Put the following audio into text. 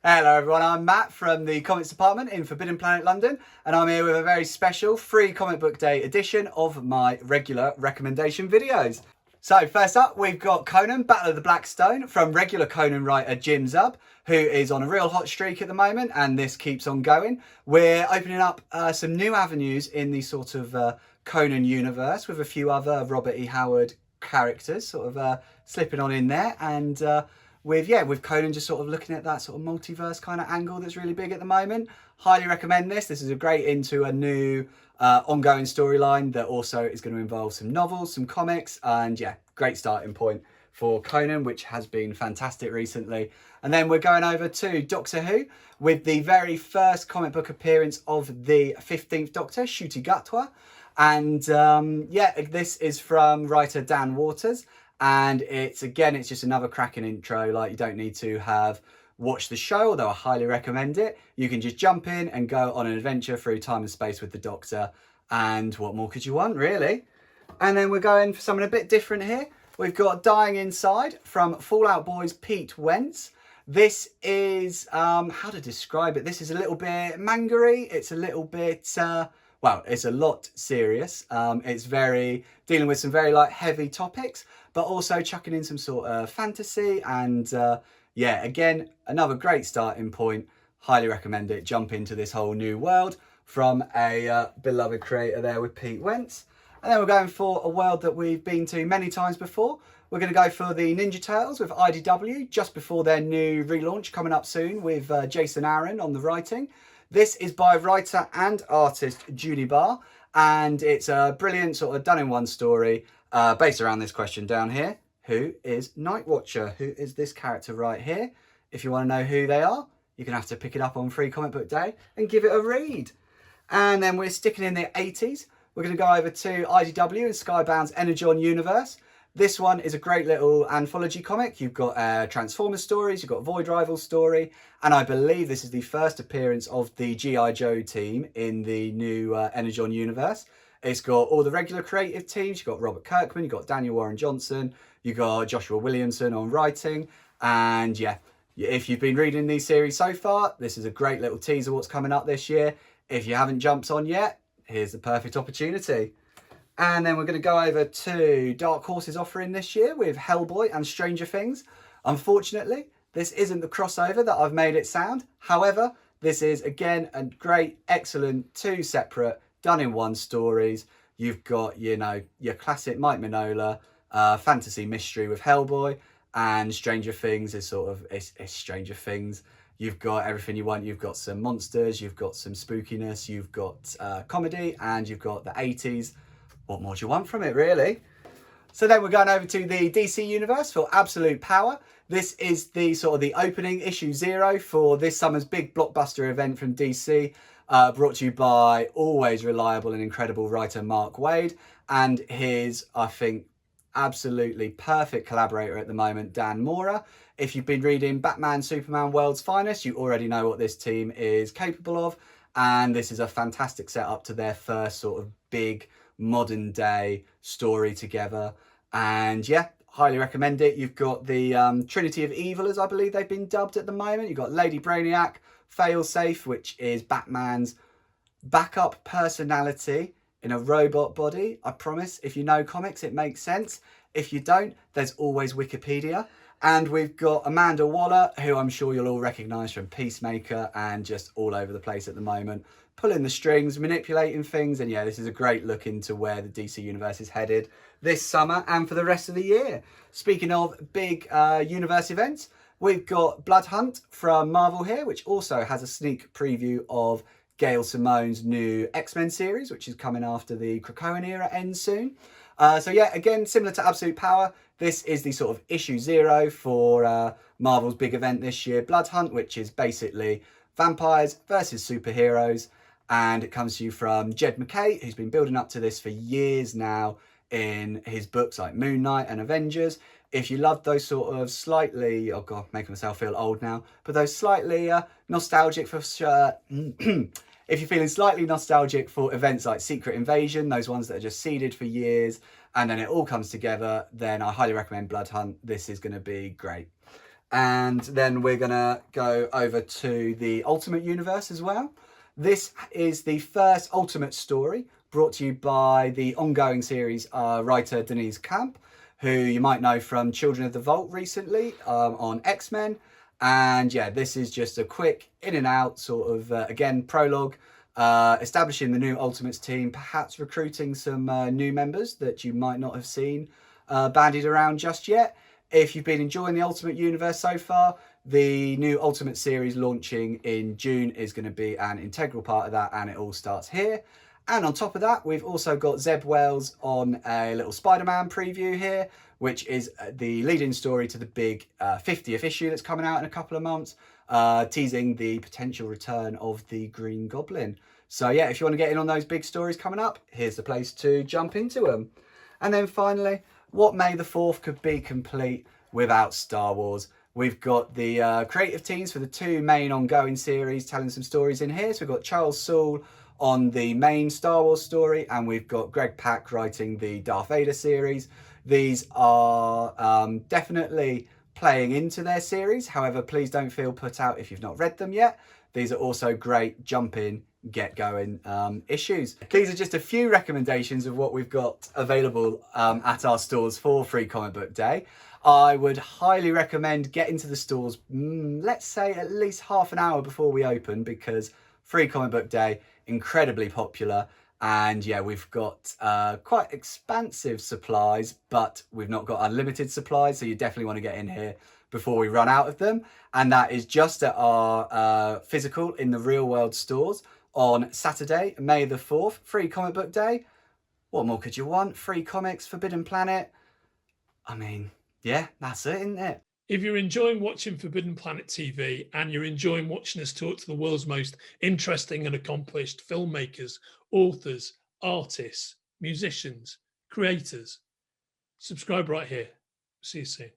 Hello everyone, I'm Matt from the Comics Department in Forbidden Planet London, and I'm here with a very special free Comic Book Day edition of my regular recommendation videos. So first up, we've got Conan, Battle of the Black Stone, from regular Conan writer Jim Zub, who is on a real hot streak at the moment, and this keeps on going. We're opening up some new avenues in the sort of Conan universe with a few other Robert E. Howard characters sort of slipping on in there, and with Conan just sort of looking at that sort of multiverse kind of angle that's really big at the moment. Highly recommend this. This is a great into a new ongoing storyline that also is going to involve some novels, some comics, and yeah, great starting point for Conan, which has been fantastic recently. And then we're going over to Doctor Who with the very first comic book appearance of the 15th Doctor, Ncuti Gatwa. And this is from writer Dan Waters. And it's just another cracking intro. Like, you don't need to have watched the show, although I highly recommend it. You can just jump in and go on an adventure through time and space with the Doctor. And what more could you want, really? And then we're going for something a bit different here. We've got Dying Inside from Fallout Boy's Pete Wentz. This is, how to describe it? This is a little bit manga-y. It's a little bit, it's a lot serious. It's dealing with some very heavy topics, but also chucking in some sort of fantasy. And again, another great starting point. Highly recommend it. Jump into this whole new world from a beloved creator there with Pete Wentz. And then we're going for a world that we've been to many times before. We're going to go for the Ninja Turtles with IDW, just before their new relaunch coming up soon with Jason Aaron on the writing. This is by writer and artist Judy Barr, and it's a brilliant sort of done-in-one story based around this question down here. Who is Nightwatcher? Who is this character right here? If you want to know who they are, you're going to have to pick it up on Free Comic Book Day and give it a read. And then we're sticking in the 80s. We're going to go over to IDW and Skybound's Energon universe. This one is a great little anthology comic. You've got Transformers stories, you've got Void Rivals story, and I believe this is the first appearance of the G.I. Joe team in the new Energon universe. It's got all the regular creative teams. You've got Robert Kirkman, you've got Daniel Warren Johnson, you've got Joshua Williamson on writing, and yeah, if you've been reading these series so far, this is a great little teaser of what's coming up this year. If you haven't jumped on yet, here's the perfect opportunity. And then we're going to go over to Dark Horse's offering this year with Hellboy and Stranger Things. Unfortunately, this isn't the crossover that I've made it sound. However, this is, again, a great, excellent two separate done-in-one stories. You've got, your classic Mike Mignola fantasy mystery with Hellboy, and Stranger Things is it's Stranger Things. You've got everything you want. You've got some monsters, you've got some spookiness, you've got comedy, and you've got the 80s. What more do you want from it, really? So then we're going over to the DC universe for Absolute Power. This is the opening issue 0 for this summer's big blockbuster event from DC, brought to you by always reliable and incredible writer Mark Waid and his, I think, absolutely perfect collaborator at the moment, Dan Mora. If you've been reading Batman, Superman, World's Finest, you already know what this team is capable of, and this is a fantastic setup to their first sort of big modern day story together. And yeah, highly recommend it. You've got the Trinity of Evil, as I believe they've been dubbed at the moment. You've got Lady Brainiac, Failsafe, which is Batman's backup personality in a robot body. I promise, if you know comics, it makes sense. If you don't, there's always Wikipedia. And we've got Amanda Waller, who I'm sure you'll all recognise from Peacemaker and just all over the place at the moment, pulling the strings, manipulating things. And yeah, this is a great look into where the DC universe is headed this summer and for the rest of the year. Speaking of big universe events, we've got Blood Hunt from Marvel here, which also has a sneak preview of Gail Simone's new X-Men series, which is coming after the Krakoan era ends soon. So yeah, again, similar to Absolute Power, this is the sort of issue 0 for Marvel's big event this year, Blood Hunt, which is basically vampires versus superheroes. And it comes to you from Jed MacKay, who's been building up to this for years now in his books like Moon Knight and Avengers. If you love those sort of slightly, oh God, making myself feel old now, but those slightly nostalgic for if you're feeling slightly nostalgic for events like Secret Invasion, those ones that are just seeded for years, and then it all comes together, then I highly recommend Blood Hunt. This is going to be great. And then we're gonna go over to the Ultimate Universe as well. This is the first Ultimate story brought to you by the ongoing series writer Denise Camp, who you might know from Children of the Vault recently on X-Men. And yeah, this is just a quick in and out sort of, again, prologue, establishing the new Ultimates team, perhaps recruiting some new members that you might not have seen bandied around just yet. If you've been enjoying the Ultimate Universe so far, the new Ultimate series launching in June is going to be an integral part of that, and it all starts here. And on top of that, we've also got Zeb Wells on a little Spider-Man preview here, which is the lead-in story to the big 50th issue that's coming out in a couple of months, teasing the potential return of the Green Goblin. So yeah, if you want to get in on those big stories coming up, here's the place to jump into them. And then finally, what May the 4th could be complete without Star Wars? We've got the creative teams for the two main ongoing series telling some stories in here. So we've got Charles Soule on the main Star Wars story, and we've got Greg Pak writing the Darth Vader series. These are definitely playing into their series. However, please don't feel put out if you've not read them yet. These are also great jump in, get going issues. These are just a few recommendations of what we've got available at our stores for Free Comic Book Day. I would highly recommend getting to the stores, let's say at least half an hour before we open, because Free Comic Book Day, incredibly popular. And yeah, we've got quite expansive supplies, but we've not got unlimited supplies. So you definitely want to get in here before we run out of them. And that is just at our physical in the real world stores on Saturday, May the 4th, Free Comic Book Day. What more could you want? Free comics, Forbidden Planet. I mean, yeah, that's it, isn't it? If you're enjoying watching Forbidden Planet TV and you're enjoying watching us talk to the world's most interesting and accomplished filmmakers, authors, artists, musicians, creators, subscribe right here. See you soon.